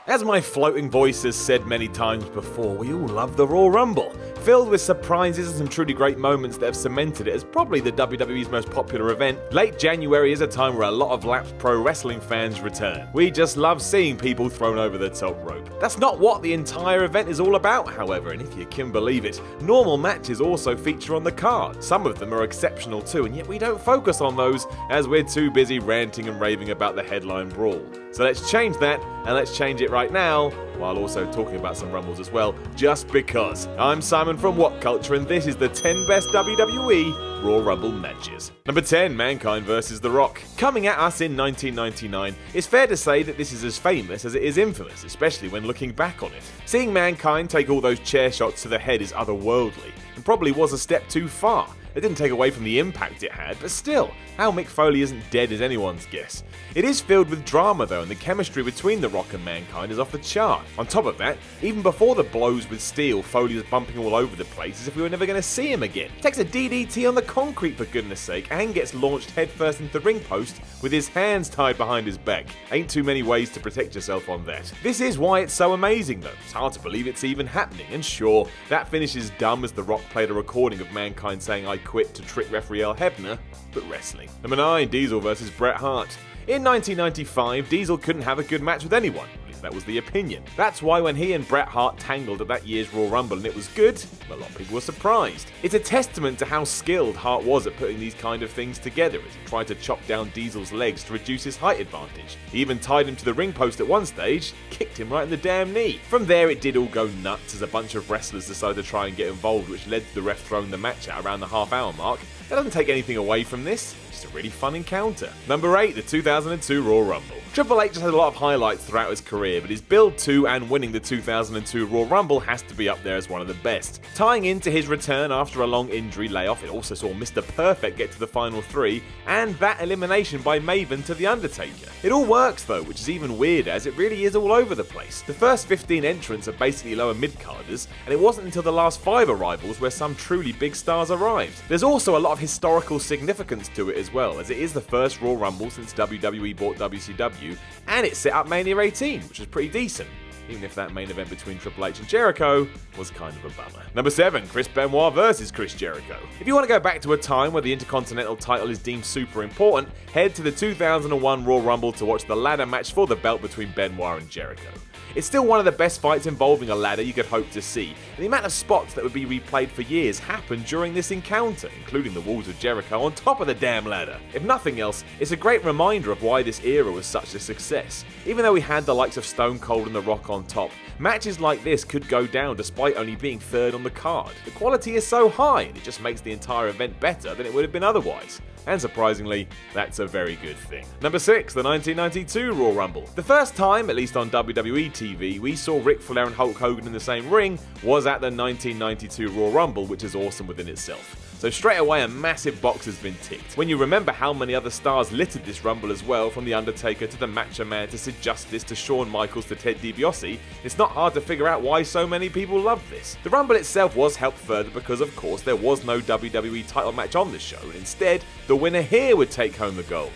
As my floating voice has said many times before, we all love the Royal Rumble, filled with surprises and some truly great moments that have cemented it as probably the WWE's most popular event. Late January is a time where a lot of lapsed pro wrestling fans return. We just love seeing people thrown over the top rope. That's not what the entire event is all about, however, and if you can believe it, normal matches also feature on the card. Some of them are exceptional too, and yet we don't focus on those as we're too busy ranting and raving about the headline brawl. So let's change that, and let's change it right now, while also talking about some Rumbles as well, just because. I'm Simon from What Culture, and this is the 10 best WWE Royal Rumble matches. Number 10, Mankind vs. The Rock. Coming at us in 1999, it's fair to say that this is as famous as it is infamous, especially when looking back on it. Seeing Mankind take all those chair shots to the head is otherworldly, and probably was a step too far. It didn't take away from the impact it had, but still, how Mick Foley isn't dead is anyone's guess. It is filled with drama though, and the chemistry between The Rock and Mankind is off the chart. On top of that, even before the blows with steel, Foley was bumping all over the place as if we were never going to see him again. Takes a DDT on the concrete for goodness sake, and gets launched headfirst into the ring post with his hands tied behind his back. Ain't too many ways to protect yourself on that. This is why it's so amazing though. It's hard to believe it's even happening, and sure, that finish is dumb as The Rock played a recording of Mankind saying "I quit" to trick referee Al Hebner, but wrestling. Number 9, Diesel vs. Bret Hart. In 1995, Diesel couldn't have a good match with anyone. At least that was the opinion. That's why when he and Bret Hart tangled at that year's Royal Rumble and it was good, a lot of people were surprised. It's a testament to how skilled Hart was at putting these kind of things together as he tried to chop down Diesel's legs to reduce his height advantage. He even tied him to the ring post at one stage, kicked him right in the damn knee. From there it did all go nuts as a bunch of wrestlers decided to try and get involved, which led to the ref throwing the match out around the half-hour mark. That doesn't take anything away from this, just a really fun encounter. Number 8, the 2002 Royal Rumble. Triple H has had a lot of highlights throughout his career, but his build to and winning the 2002 Royal Rumble has to be up there as one of the best. Tying into his return after a long injury layoff, it also saw Mr. Perfect get to the final 3, and that elimination by Maven to The Undertaker. It all works though, which is even weirder as it really is all over the place. The first 15 entrants are basically lower mid-carders, and it wasn't until the last 5 arrivals where some truly big stars arrived. There's also a lot of historical significance to it as well, as it is the first Royal Rumble since WWE bought WCW, and it set up Mania 18, which was pretty decent, even if that main event between Triple H and Jericho was kind of a bummer. Number 7, Chris Benoit vs. Chris Jericho. If you want to go back to a time where the Intercontinental title is deemed super important, head to the 2001 Royal Rumble to watch the ladder match for the belt between Benoit and Jericho. It's still one of the best fights involving a ladder you could hope to see, and the amount of spots that would be replayed for years happened during this encounter, including the walls of Jericho on top of the damn ladder. If nothing else, it's a great reminder of why this era was such a success. Even though we had the likes of Stone Cold and The Rock on top, matches like this could go down despite only being third on the card. The quality is so high, and it just makes the entire event better than it would have been otherwise. And surprisingly, that's a very good thing. Number 6, the 1992 Royal Rumble. The first time, at least on WWE TV, we saw Ric Flair and Hulk Hogan in the same ring was at the 1992 Royal Rumble, which is awesome within itself. So straight away a massive box has been ticked. When you remember how many other stars littered this Rumble as well, from The Undertaker to the Macho Man to Sid Justice to Shawn Michaels to Ted DiBiase, it's not hard to figure out why so many people loved this. The Rumble itself was helped further because of course there was no WWE title match on the show, and instead the winner here would take home the gold.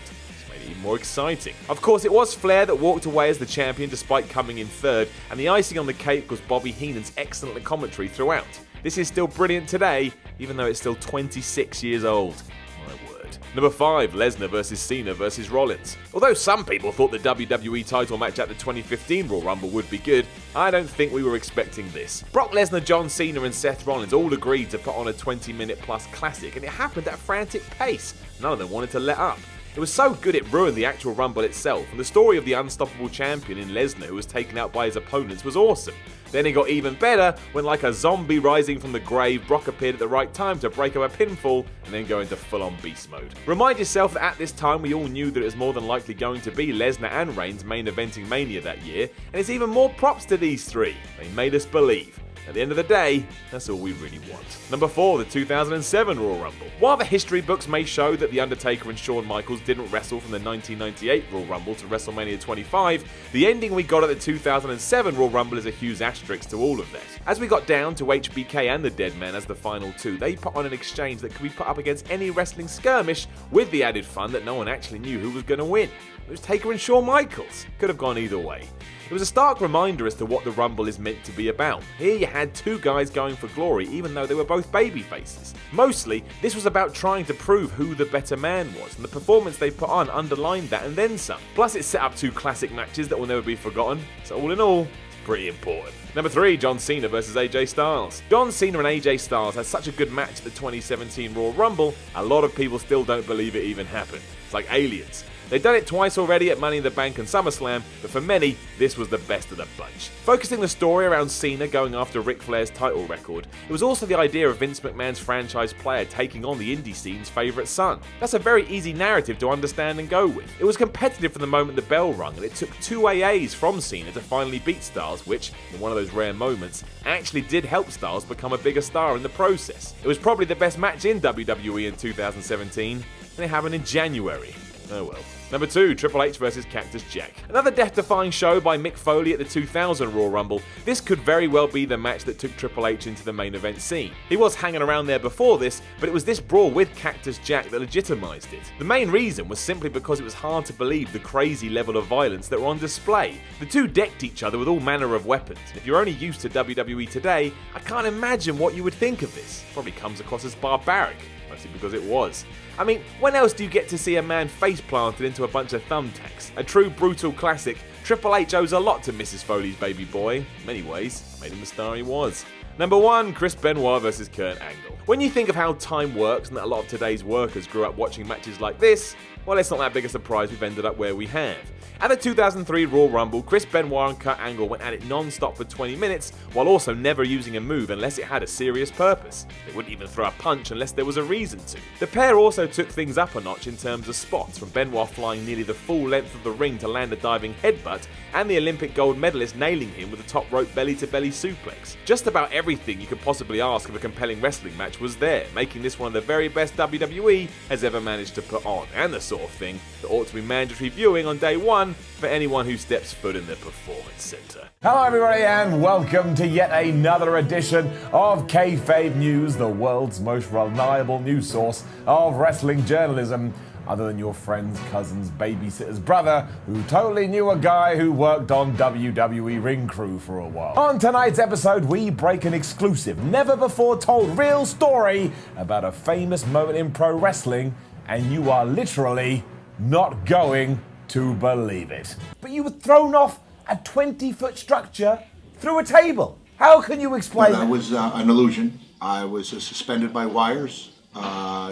Even more exciting. Of course, it was Flair that walked away as the champion despite coming in third, and the icing on the cake was Bobby Heenan's excellent commentary throughout. This is still brilliant today, even though it's still 26 years old. My word. Number 5, Lesnar vs. CENA vs. Rollins. Although some people thought the WWE title match at the 2015 Royal Rumble would be good, I don't think we were expecting this. Brock Lesnar, John Cena and Seth Rollins all agreed to put on a 20-minute plus classic, and it happened at a frantic pace. None of them wanted to let up. It was so good it ruined the actual Rumble itself, and the story of the unstoppable champion in Lesnar who was taken out by his opponents was awesome. Then it got even better when, like a zombie rising from the grave, Brock appeared at the right time to break up a pinfall and then go into full-on beast mode. Remind yourself that at this time we all knew that it was more than likely going to be Lesnar and Reigns main eventing Mania that year, and it's even more props to these three. They made us believe. At the end of the day, that's all we really want. Number 4, the 2007 Royal Rumble. While the history books may show that The Undertaker and Shawn Michaels didn't wrestle from the 1998 Royal Rumble to WrestleMania 25, the ending we got at the 2007 Royal Rumble is a huge asterisk to all of that. As we got down to HBK and the Dead Man as the final two, they put on an exchange that could be put up against any wrestling skirmish with the added fun that no one actually knew who was going to win. It was Taker and Shawn Michaels. Could have gone either way. It was a stark reminder as to what the Rumble is meant to be about. Here you had two guys going for glory even though they were both baby faces. Mostly, this was about trying to prove who the better man was, and the performance they put on underlined that and then some. Plus it set up two classic matches that will never be forgotten, so all in all, it's pretty important. Number 3, John Cena vs AJ Styles. John Cena and AJ Styles had such a good match at the 2017 Royal Rumble, a lot of people still don't believe it even happened. It's like aliens. They've done it twice already at Money in the Bank and SummerSlam, but for many, this was the best of the bunch. Focusing the story around Cena going after Ric Flair's title record, it was also the idea of Vince McMahon's franchise player taking on the indie scene's favourite son. That's a very easy narrative to understand and go with. It was competitive from the moment the bell rung, and it took 2 AAs from Cena to finally beat Styles, which, in one of those rare moments, actually did help Styles become a bigger star in the process. It was probably the best match in WWE in 2017, and it happened in January. Oh well. Number 2, Triple H vs Cactus Jack. Another death-defying show by Mick Foley at the 2000 Royal Rumble. This could very well be the match that took Triple H into the main event scene. He was hanging around there before this, but it was this brawl with Cactus Jack that legitimized it. The main reason was simply because it was hard to believe the crazy level of violence that were on display. The two decked each other with all manner of weapons. If you're only used to WWE today, I can't imagine what you would think of this. Probably comes across as barbaric. Mostly because it was. I mean, when else do you get to see a man face planted into a bunch of thumbtacks? A true brutal classic, Triple H owes a lot to Mrs. Foley's baby boy. In many ways, made him the star he was. Number 1, Chris Benoit vs Kurt Angle. When you think of how time works and that a lot of today's workers grew up watching matches like this, well, it's not that big a surprise we've ended up where we have. At the 2003 Royal Rumble, Chris Benoit and Kurt Angle went at it non-stop for 20 minutes, while also never using a move unless it had a serious purpose. They wouldn't even throw a punch unless there was a reason to. The pair also took things up a notch in terms of spots, from Benoit flying nearly the full length of the ring to land a diving headbutt, and the Olympic gold medalist nailing him with a top rope belly-to-belly suplex. Just about everything you could possibly ask of a compelling wrestling match was there, making this one of the very best WWE has ever managed to put on, and the sort of thing that ought to be mandatory viewing on day 1 for anyone who steps foot in the Performance Center. Hello everybody and welcome to yet another edition of Kayfabe News, the world's most reliable news source of wrestling journalism, other than your friend's cousin's babysitter's brother, who totally knew a guy who worked on WWE Ring Crew for a while. On tonight's episode, we break an exclusive, never-before-told real story about a famous moment in pro wrestling, and you are literally not going to believe it. But you were thrown off a 20-foot structure through a table. How can you explain that? That was an illusion. I was suspended by wires.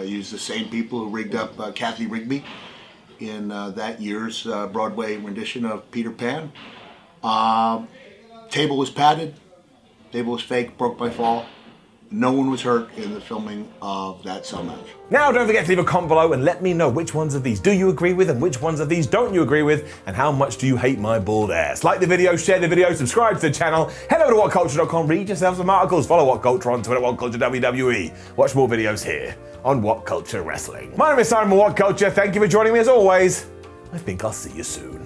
Used the same people who rigged up Kathy Rigby in that year's Broadway rendition of Peter Pan. Table was padded. Table was fake, broke by fall. No one was hurt in the filming of that cell match. Now, don't forget to leave a comment below and let me know which ones of these do you agree with and which ones of these don't you agree with, and how much do you hate my bald ass. Like the video, share the video, subscribe to the channel, head over to whatculture.com, read yourself some articles, follow What Culture on Twitter, What Culture WWE. Watch more videos here on What Culture Wrestling. My name is Simon What Culture. Thank you for joining me as always. I think I'll see you soon.